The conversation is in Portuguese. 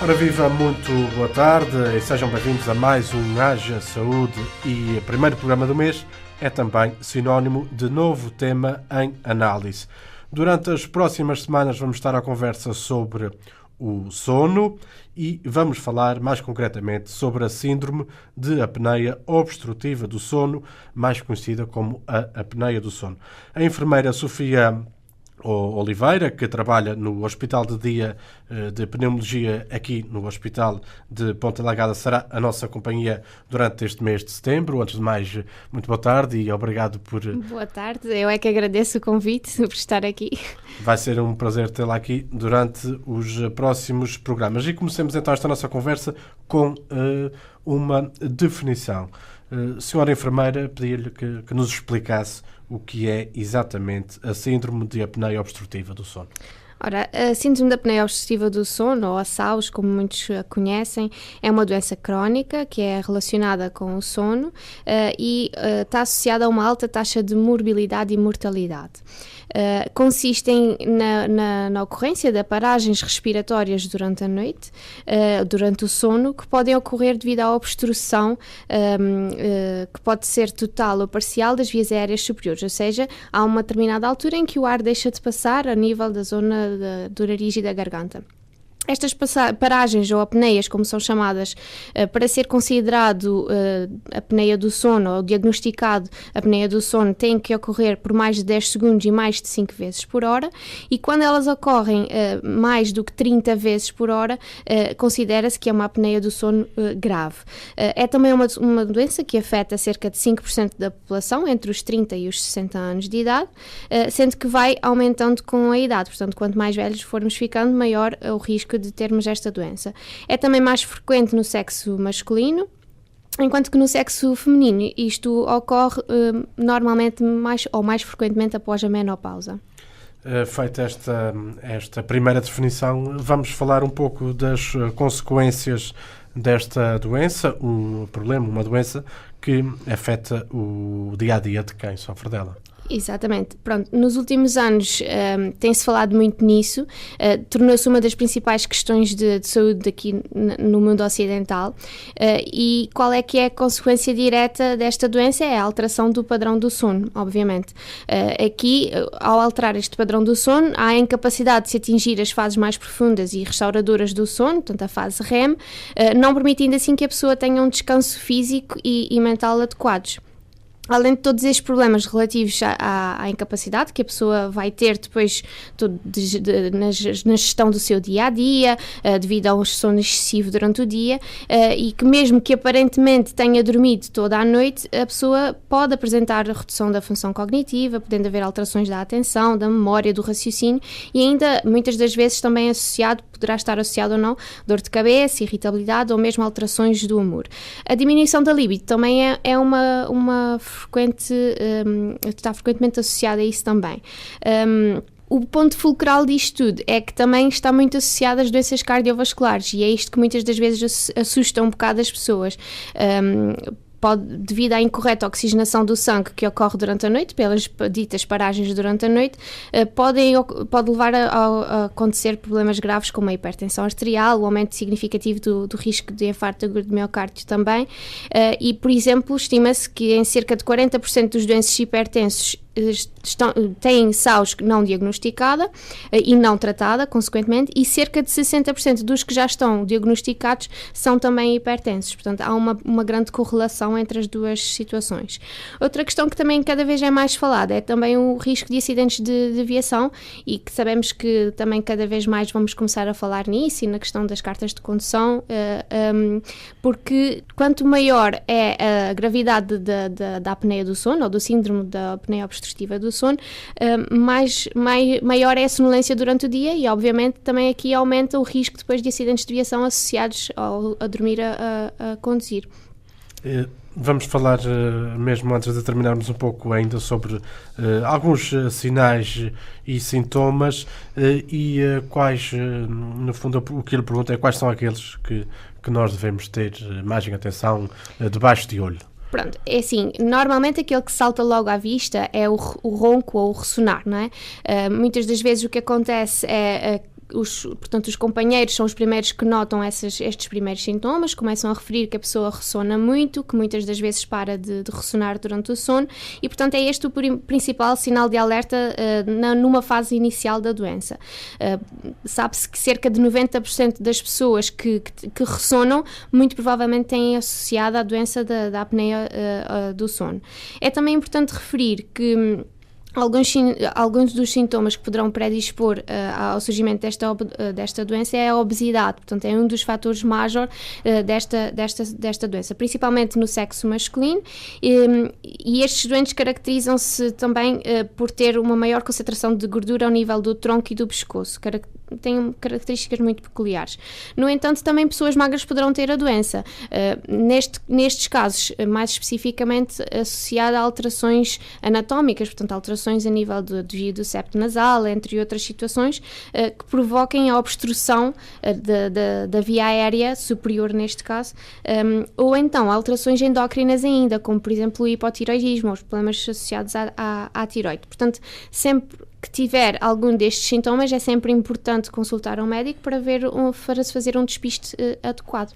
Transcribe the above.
Ora viva, muito boa tarde e sejam bem-vindos a mais um Haja Saúde, e o primeiro programa do mês é também sinónimo de novo tema em análise. Durante as próximas semanas vamos estar à conversa sobre o sono e vamos falar mais concretamente sobre a síndrome de apneia obstrutiva do sono, mais conhecida como a apneia do sono. A enfermeira Sofia Oliveira, que trabalha no Hospital de Dia de Pneumologia aqui no Hospital de Ponta Delgada, será a nossa companhia durante este mês de setembro. Antes de mais, muito boa tarde e obrigado por... Boa tarde, eu é que agradeço o convite por estar aqui. Vai ser um prazer tê-la aqui durante os próximos programas. E comecemos então esta nossa conversa com uma definição. Senhora enfermeira, pedir-lhe que nos explicasse o que é exatamente a síndrome de apneia obstrutiva do sono. Ora, a síndrome da apneia obstrutiva do sono, ou a SAOS, como muitos a conhecem, é uma doença crónica que é relacionada com o sono e está associada a uma alta taxa de morbilidade e mortalidade. Consistem na ocorrência de paragens respiratórias durante a noite, durante o sono, que podem ocorrer devido à obstrução, que pode ser total ou parcial, das vias aéreas superiores, ou seja, há uma determinada altura em que o ar deixa de passar a nível da zona do nariz e da garganta. Estas paragens ou apneias, como são chamadas, para ser considerado apneia do sono ou diagnosticado apneia do sono, têm que ocorrer por mais de 10 segundos e mais de 5 vezes por hora, e quando elas ocorrem mais do que 30 vezes por hora, considera-se que é uma apneia do sono grave. É também uma doença que afeta cerca de 5% da população entre os 30 e os 60 anos de idade, sendo que vai aumentando com a idade. Portanto, quanto mais velhos formos ficando, maior o risco de termos esta doença. É também mais frequente no sexo masculino, enquanto que no sexo feminino isto ocorre normalmente mais frequentemente após a menopausa. Feita esta primeira definição, vamos falar um pouco das consequências desta doença, uma doença que afeta o dia-a-dia de quem sofre dela. Exatamente. Pronto, nos últimos anos tem-se falado muito nisso, tornou-se uma das principais questões de saúde aqui no mundo ocidental, e qual é que é a consequência direta desta doença? É a alteração do padrão do sono, obviamente. Aqui, ao alterar este padrão do sono, há a incapacidade de se atingir as fases mais profundas e restauradoras do sono, portanto a fase REM, não permitindo assim que a pessoa tenha um descanso físico e mental adequados. Além de todos estes problemas relativos à incapacidade que a pessoa vai ter depois na gestão do seu dia-a-dia, devido a um sono excessivo durante o dia, e que mesmo que aparentemente tenha dormido toda a noite, a pessoa pode apresentar a redução da função cognitiva, podendo haver alterações da atenção, da memória, do raciocínio, e ainda muitas das vezes também poderá estar associado ou não, dor de cabeça, irritabilidade ou mesmo alterações do humor. A diminuição da libido também é uma está frequentemente associada a isso também. O ponto fulcral disto tudo é que também está muito associado às doenças cardiovasculares, e é isto que muitas das vezes assusta um bocado as pessoas. Devido à incorreta oxigenação do sangue que ocorre durante a noite, pelas ditas paragens durante a noite, pode levar a acontecer problemas graves como a hipertensão arterial, o aumento significativo do risco de infarto agudo de miocárdio também, e, por exemplo, estima-se que em cerca de 40% dos doentes hipertensos têm SAOS não diagnosticada e não tratada, consequentemente, e cerca de 60% dos que já estão diagnosticados são também hipertensos. Portanto, há uma grande correlação entre as duas situações. Outra questão que também cada vez é mais falada é também o risco de acidentes de aviação, e que sabemos que também cada vez mais vamos começar a falar nisso e na questão das cartas de condução, porque quanto maior é a gravidade da apneia do sono ou do síndrome da apneia obstrutiva do sono, maior é a sonolência durante o dia, e obviamente também aqui aumenta o risco depois de acidentes de aviação associados a dormir a conduzir. Vamos falar, mesmo antes de terminarmos, um pouco ainda sobre alguns sinais e sintomas, e quais, no fundo, o que eu lhe pergunto é quais são aqueles que nós devemos ter mais em atenção debaixo de olho. Pronto, é assim, normalmente aquele que salta logo à vista é o ronco ou o ressonar, não é? Muitas das vezes o que acontece é portanto, os companheiros são os primeiros que notam estes primeiros sintomas, começam a referir que a pessoa ressona muito, que muitas das vezes para de ressonar durante o sono, e portanto é este o principal sinal de alerta numa fase inicial da doença. Sabe-se que cerca de 90% das pessoas que ressonam muito provavelmente têm associado à doença da apneia do sono. É também importante referir que alguns dos sintomas que poderão predispor ao surgimento desta doença é a obesidade, portanto é um dos fatores major desta doença, principalmente no sexo masculino, e estes doentes caracterizam-se também por ter uma maior concentração de gordura ao nível do tronco e do pescoço, têm características muito peculiares. No entanto, também pessoas magras poderão ter a doença, nestes casos, mais especificamente associada a alterações anatómicas, portanto alterações a nível do desvio do septo nasal, entre outras situações, que provoquem a obstrução da via aérea superior neste caso, ou então alterações endócrinas ainda, como por exemplo o hipotiroidismo, os problemas associados à tiroide. Portanto, sempre que tiver algum destes sintomas, é sempre importante consultar um médico para se fazer um despiste adequado.